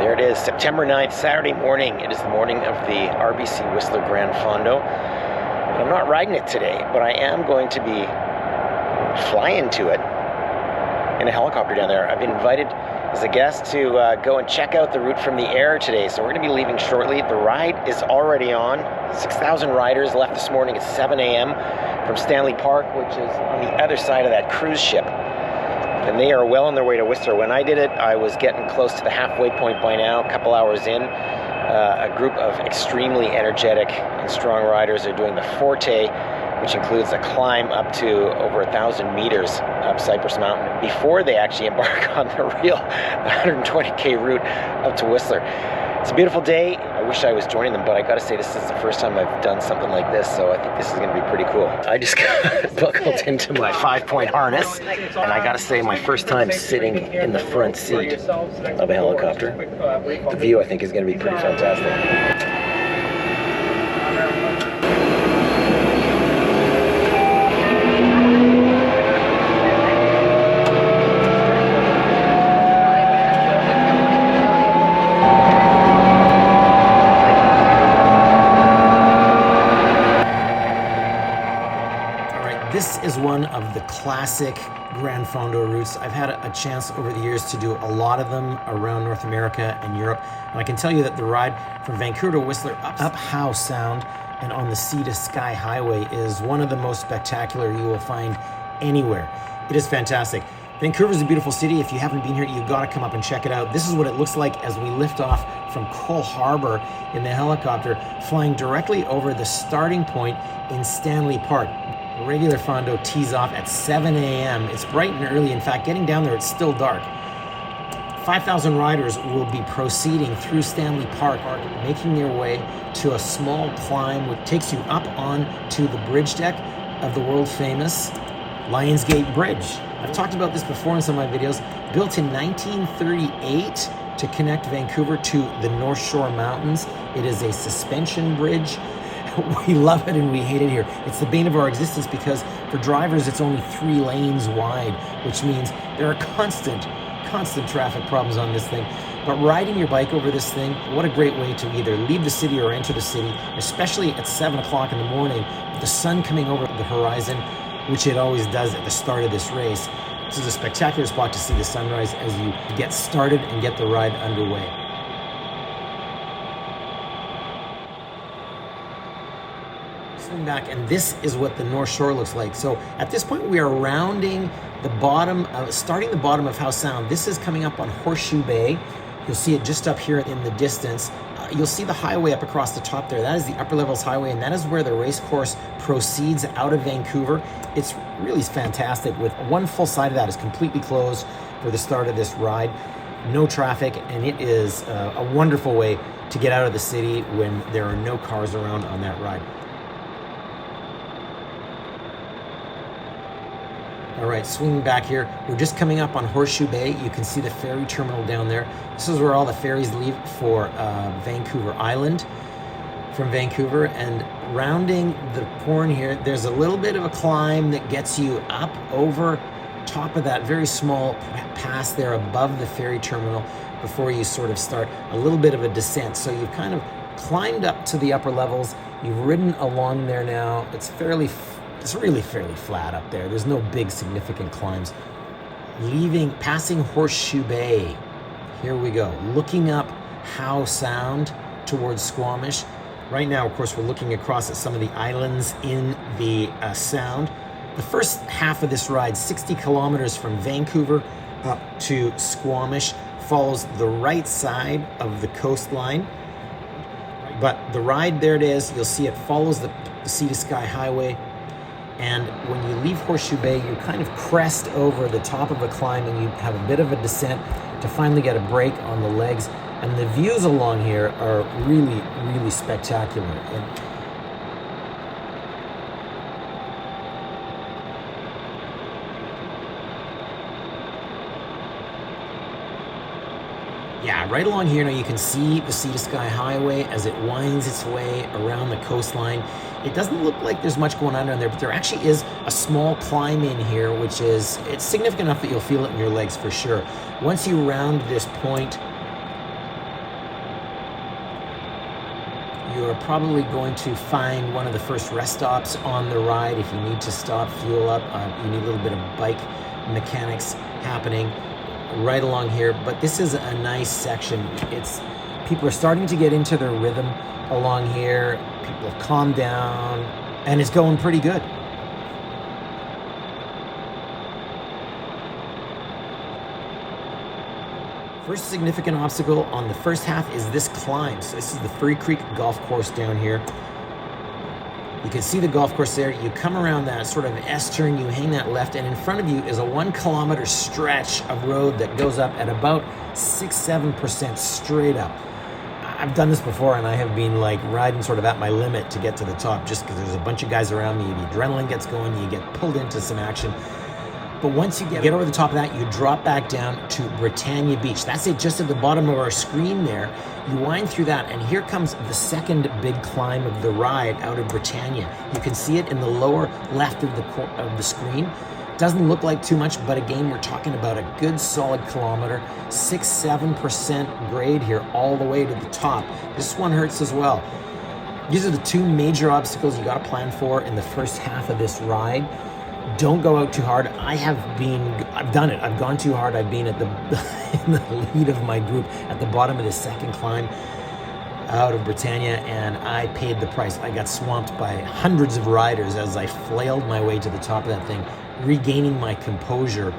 There it is, September 9th, Saturday morning. It is the morning of the RBC Whistler Granfondo. And I'm not riding it today, but I am going to be flying to it in a helicopter down there. I've been invited as a guest to go and check out the route from the air today, so we're going to be leaving shortly. The ride is already on. 6,000 riders left this morning at 7 a.m. from Stanley Park, which is on the other side of that cruise ship. And they are well on their way to Whistler. When I did it, I was getting close to the halfway point by now, a couple hours in. A group of extremely energetic and strong riders are doing the Forte, which includes a climb up to over 1,000 meters up Cypress Mountain before they actually embark on the real 120K route up to Whistler. It's a beautiful day. I wish I was joining them, but I gotta say this is the first time I've done something like this, so I think this is gonna be pretty cool. I just got buckled into my 5-point harness, and I gotta say my first time sitting in the front seat of a helicopter. The view I think is gonna be pretty fantastic. This is one of the classic Granfondo routes. I've had a chance over the years to do a lot of them around North America and Europe, and I can tell you that the ride from Vancouver to Whistler up Howe Sound and on the Sea to Sky Highway is one of the most spectacular you will find anywhere. It is fantastic. Vancouver is a beautiful city. If you haven't been here, you've got to come up and check it out. This is what it looks like as we lift off from Cole Harbor in the helicopter, flying directly over the starting point in Stanley Park. The regular Fondo tees off at 7 a.m. It's bright and early. In fact, getting down there, it's still dark. 5,000 riders will be proceeding through Stanley Park, making their way to a small climb which takes you up on to the bridge deck of the world-famous Lionsgate Bridge. I've talked about this before in some of my videos. Built in 1938 to connect Vancouver to the North Shore Mountains. It is a suspension bridge. We love it and we hate it here. It's the bane of our existence because for drivers it's only 3 lanes wide, which means there are constant traffic problems on this thing. But riding your bike over this thing, what a great way to either leave the city or enter the city, especially at 7 o'clock in the morning with the sun coming over the horizon, which it always does at the start of this race. This is a spectacular spot to see the sunrise as you get started and get the ride underway. Back, and this is what the North Shore looks like. So at this point we are rounding the bottom of, starting the bottom of Howe Sound. This is coming up on Horseshoe Bay. You'll see it just up here in the distance. You'll see the highway up across the top there. That is the Upper Levels Highway, and that is where the race course proceeds out of Vancouver. It's really fantastic. With one full side of that is completely closed for the start of this ride. No traffic, and it is a wonderful way to get out of the city when there are no cars around on that ride. All right, swinging back here. We're just coming up on Horseshoe Bay. You can see the ferry terminal down there. This is where all the ferries leave for Vancouver Island from Vancouver. And rounding the corner here, there's a little bit of a climb that gets you up over top of that very small pass there above the ferry terminal before you sort of start a little bit of a descent. So you've kind of climbed up to the upper levels. You've ridden along there now. It's really fairly flat up there. There's no big significant climbs. Passing Horseshoe Bay. Here we go. Looking up Howe Sound towards Squamish. Right now, of course, we're looking across at some of the islands in the Sound. The first half of this ride, 60 kilometers from Vancouver up to Squamish, follows the right side of the coastline. But the ride, there it is. You'll see it follows the Sea to Sky Highway. And when you leave Horseshoe Bay, you kind of crest over the top of a climb and you have a bit of a descent to finally get a break on the legs. And the views along here are really, really spectacular. Yeah, right along here now you can see the Sea to Sky Highway as it winds its way around the coastline. It doesn't look like there's much going on down there, but there actually is a small climb in here, which is, it's significant enough that you'll feel it in your legs for sure. Once you round this point, you're probably going to find one of the first rest stops on the ride. If you need to stop, fuel up, you need a little bit of bike mechanics happening right along here. But this is a nice section. People are starting to get into their rhythm along here. People have calmed down, and it's going pretty good. First significant obstacle on the first half is this climb. So this is the Furry Creek Golf Course down here. You can see the golf course there. You come around that sort of S-turn, you hang that left, and in front of you is a 1 kilometer stretch of road that goes up at about 6-7% straight up. I've done this before, and I have been like riding sort of at my limit to get to the top, just because there's a bunch of guys around me. The adrenaline gets going, you get pulled into some action. But once you get over the top of that, you drop back down to Britannia Beach. That's it, just at the bottom of our screen there. You wind through that, and here comes the second big climb of the ride out of Britannia. You can see it in the lower left of the screen. Doesn't look like too much, but again, we're talking about a good solid kilometer, 6-7% grade here all the way to the top. This one hurts as well. These are the two major obstacles you got to plan for in the first half of this ride. Don't go out too hard. I've done it. I've gone too hard. I've been at in the lead of my group at the bottom of the second climb out of Britannia, and I paid the price. I got swamped by hundreds of riders as I flailed my way to the top of that thing, regaining my composure,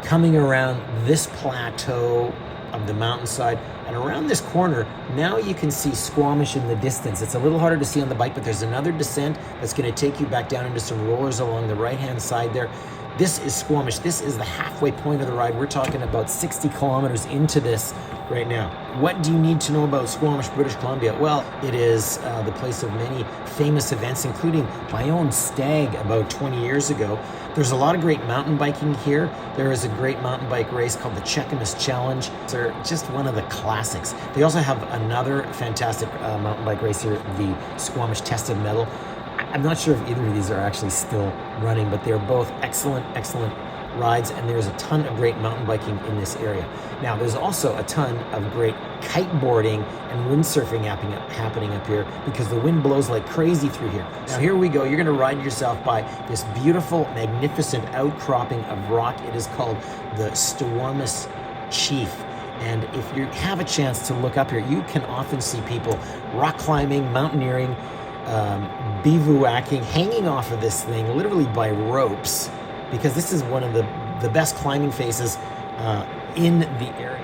coming around this plateau of the mountainside, and around this corner, now you can see Squamish in the distance. It's a little harder to see on the bike, but there's another descent that's going to take you back down into some rollers along the right-hand side there. This is Squamish. This is the halfway point of the ride. We're talking about 60 kilometers into this right now. What do you need to know about Squamish, British Columbia? Well, it is the place of many famous events, including my own stag about 20 years ago. There's a lot of great mountain biking here. There is a great mountain bike race called the Cheakamus Challenge. They're just one of the classics. They also have another fantastic mountain bike race here, the Squamish Test of Metal. I'm not sure if either of these are actually still running, but they're both excellent rides, and there's a ton of great mountain biking in this area. Now, there's also a ton of great kiteboarding and windsurfing happening up here, because the wind blows like crazy through here. Now, here we go. You're going to ride yourself by this beautiful, magnificent outcropping of rock. It is called the Squamish Chief. And if you have a chance to look up here, you can often see people rock climbing, mountaineering, bivouacking, hanging off of this thing literally by ropes, because this is one of the best climbing faces in the area.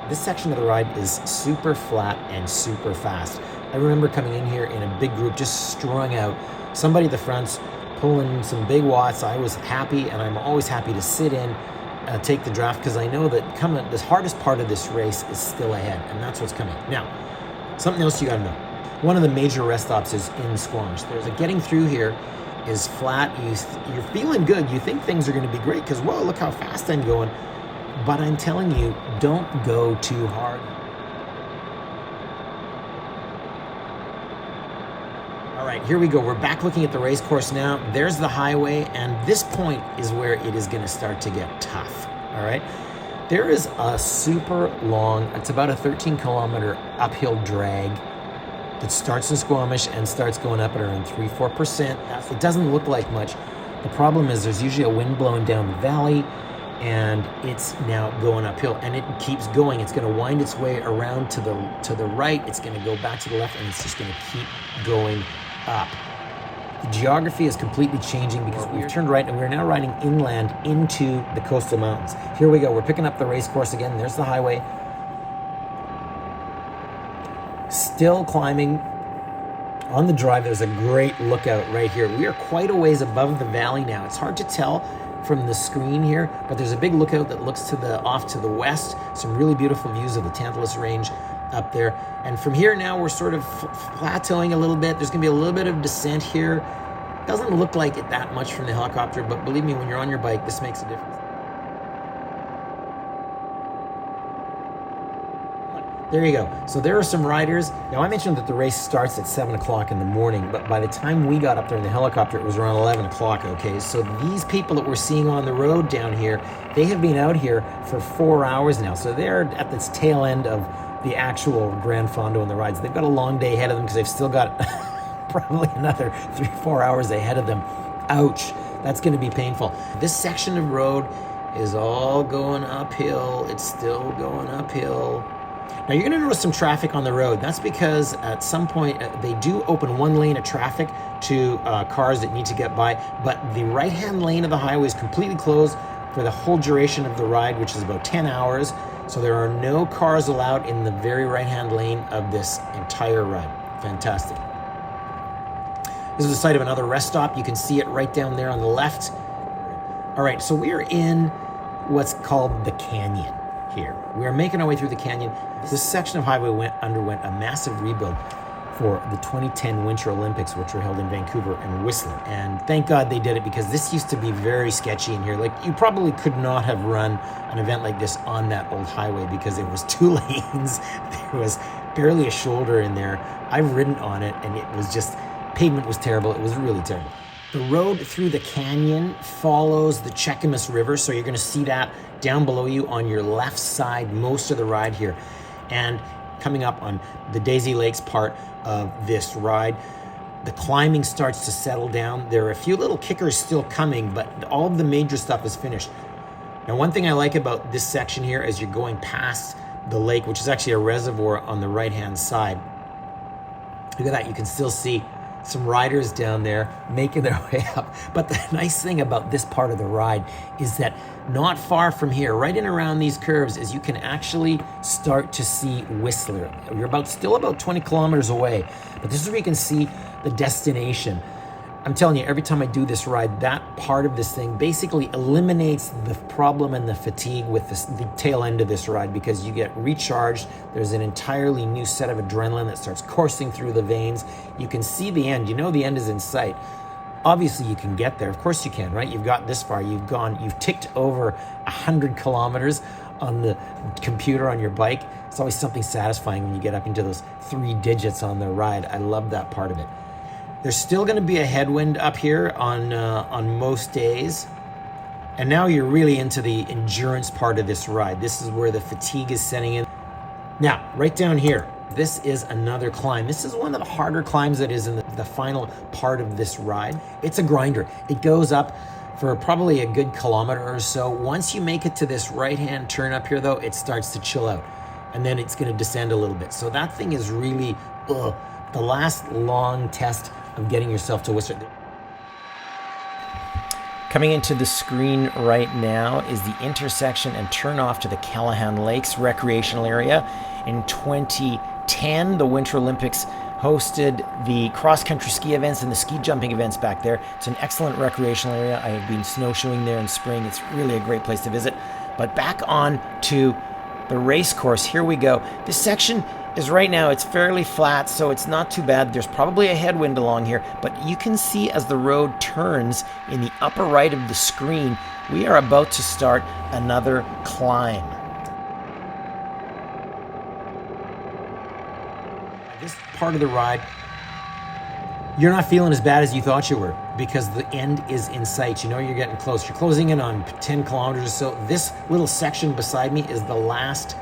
This section of the ride is super flat and super fast. I remember coming in here in a big group, just strung out. Somebody at the front's pulling some big watts. I was happy, and I'm always happy to sit in, take the draft, because I know that the hardest part of this race is still ahead, and that's what's coming. Now, something else you got to know. One of the major rest stops is in Squamish. There's getting through here is flat. You're feeling good. You think things are going to be great because, whoa, look how fast I'm going. But I'm telling you, don't go too hard. All right, here we go. We're back looking at the race course now. There's the highway, and this point is where it is going to start to get tough. All right. There is a super long, it's about a 13-kilometer uphill drag that starts in Squamish and starts going up at around 3-4%. It doesn't look like much. The problem is there's usually a wind blowing down the valley, and it's now going uphill, and it keeps going. It's going to wind its way around to the right. It's going to go back to the left, and it's just going to keep going up. The geography is completely changing because we've turned right and we're now riding inland into the coastal mountains. Here we go. We're picking up the race course again. There's the highway. Still climbing on the drive. There's a great lookout right here. We are quite a ways above the valley now. It's hard to tell from the screen here, but there's a big lookout that looks off to the west. Some really beautiful views of the Tantalus Range up there. And from here now, we're sort of plateauing a little bit. There's gonna be a little bit of descent here. Doesn't look like it that much from the helicopter, but believe me, when you're on your bike, this makes a difference. There you go. So there are some riders. Now I mentioned that the race starts at 7 o'clock in the morning, but by the time we got up there in the helicopter, it was around 11 o'clock, okay? So these people that we're seeing on the road down here, they have been out here for 4 hours now. So they're at this tail end of the actual Granfondo and the rides. They've got a long day ahead of them because they've still got probably another 3-4 hours ahead of them. Ouch, that's gonna be painful. This section of road is all going uphill. It's still going uphill. Now you're going to notice some traffic on the road. That's because at some point they do open one lane of traffic to cars that need to get by, but the right-hand lane of the highway is completely closed for the whole duration of the ride, which is about 10 hours. So there are no cars allowed in the very right-hand lane of this entire ride. Fantastic. This is the site of another rest stop. You can see it right down there on the left. All right, so we are in what's called the canyon here. We are making our way through the canyon. This section of highway underwent a massive rebuild for the 2010 Winter Olympics, which were held in Vancouver and Whistler. And thank God they did it, because this used to be very sketchy in here. Like, you probably could not have run an event like this on that old highway because it was 2 lanes. There was barely a shoulder in there. I've ridden on it and it was just, pavement was terrible. It was really terrible. The road through the canyon follows the Cheakamus River, so you're going to see that down below you on your left side most of the ride here. And coming up on the Daisy Lakes part of this ride, the climbing starts to settle down. There are a few little kickers still coming, but all of the major stuff is finished. Now, one thing I like about this section here as you're going past the lake, which is actually a reservoir on the right-hand side, look at that, you can still see some riders down there making their way up. But the nice thing about this part of the ride is that not far from here, right in around these curves, is you can actually start to see Whistler. You're still about 20 kilometers away, but this is where you can see the destination. I'm telling you, every time I do this ride, that part of this thing basically eliminates the problem and the fatigue with the tail end of this ride, because you get recharged. There's an entirely new set of adrenaline that starts coursing through the veins. You can see the end. You know the end is in sight. Obviously, you can get there. Of course you can, right? You've got this far. You've ticked over 100 kilometers on the computer on your bike. It's always something satisfying when you get up into those 3 digits on the ride. I love that part of it. There's still going to be a headwind up here on most days. And now you're really into the endurance part of this ride. This is where the fatigue is setting in. Now, right down here, this is another climb. This is one of the harder climbs that is in the final part of this ride. It's a grinder. It goes up for probably a good kilometer or so. Once you make it to this right-hand turn up here, though, it starts to chill out. And then it's going to descend a little bit. So that thing is really the last long test of getting yourself to Whistler. Coming into the screen right now is the intersection and turn off to the Callahan Lakes recreational area. In 2010, the Winter Olympics hosted the cross-country ski events and the ski jumping events back there. It's an excellent recreational area. I have been snowshoeing there in spring. It's really a great place to visit. But back on to the race course, here we go. This section is right now, it's fairly flat, so it's not too bad. There's probably a headwind along here, but you can see as the road turns in the upper right of the screen, we are about to start another climb. This part of the ride, you're not feeling as bad as you thought you were, because the end is in sight. You know you're getting close. You're closing in on 10 kilometers or so. This little section beside me is the last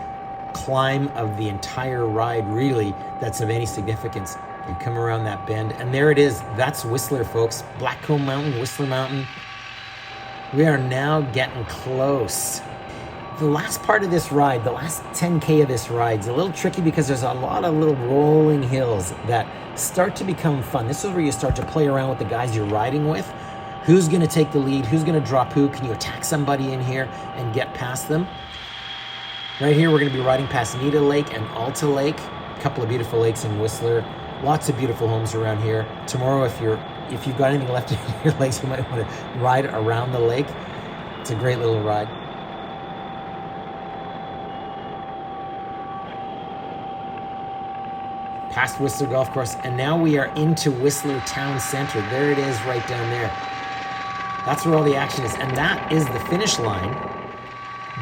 climb of the entire ride, really, that's of any significance. You come around that bend, and there it is. That's Whistler, folks. Blackcomb Mountain, Whistler Mountain. We are now getting close. The last part of this ride, the last 10K of this ride, is a little tricky because there's a lot of little rolling hills that start to become fun. This is where you start to play around with the guys you're riding with. Who's going to take the lead? Who's going to drop who? Can you attack somebody in here and get past them? Right here, we're going to be riding past Nita Lake and Alta Lake. A couple of beautiful lakes in Whistler. Lots of beautiful homes around here. Tomorrow, if you've got anything left in your legs, you might want to ride around the lake. It's a great little ride. Past Whistler Golf Course, and now we are into Whistler Town Center. There it is right down there. That's where all the action is, and that is the finish line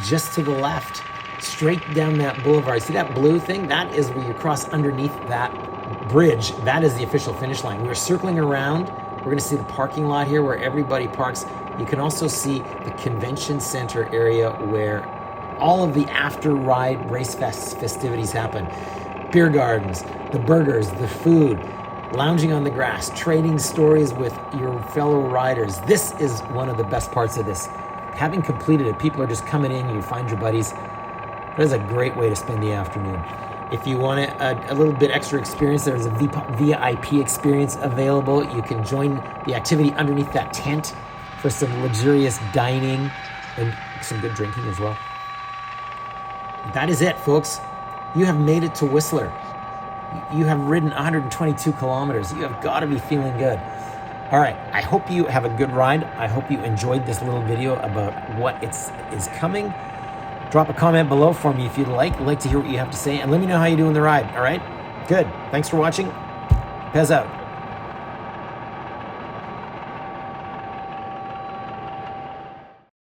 just to the left. straight down that boulevard. See that blue thing? That is where you cross underneath that bridge. That is the official finish line. We're circling around. We're going to see the parking lot here where everybody parks. You can also see the convention center area where all of the after ride race festivities happen. Beer gardens, the burgers, the food, lounging on the grass, trading stories with your fellow riders. This is one of the best parts of this. Having completed it, people are just coming in, you find your buddies. That is a great way to spend the afternoon. If you want a little bit extra experience, there's a VIP experience available. You can join the activity underneath that tent for some luxurious dining and some good drinking as well. That is it, folks. You have made it to Whistler. You have ridden 122 kilometers. You have got to be feeling good. All right, I hope you have a good ride. I hope you enjoyed this little video about what is coming. Drop a comment below for me if you'd like. I'd like to hear what you have to say, and let me know how you do in the ride, all right? Good. Thanks for watching. Pez out.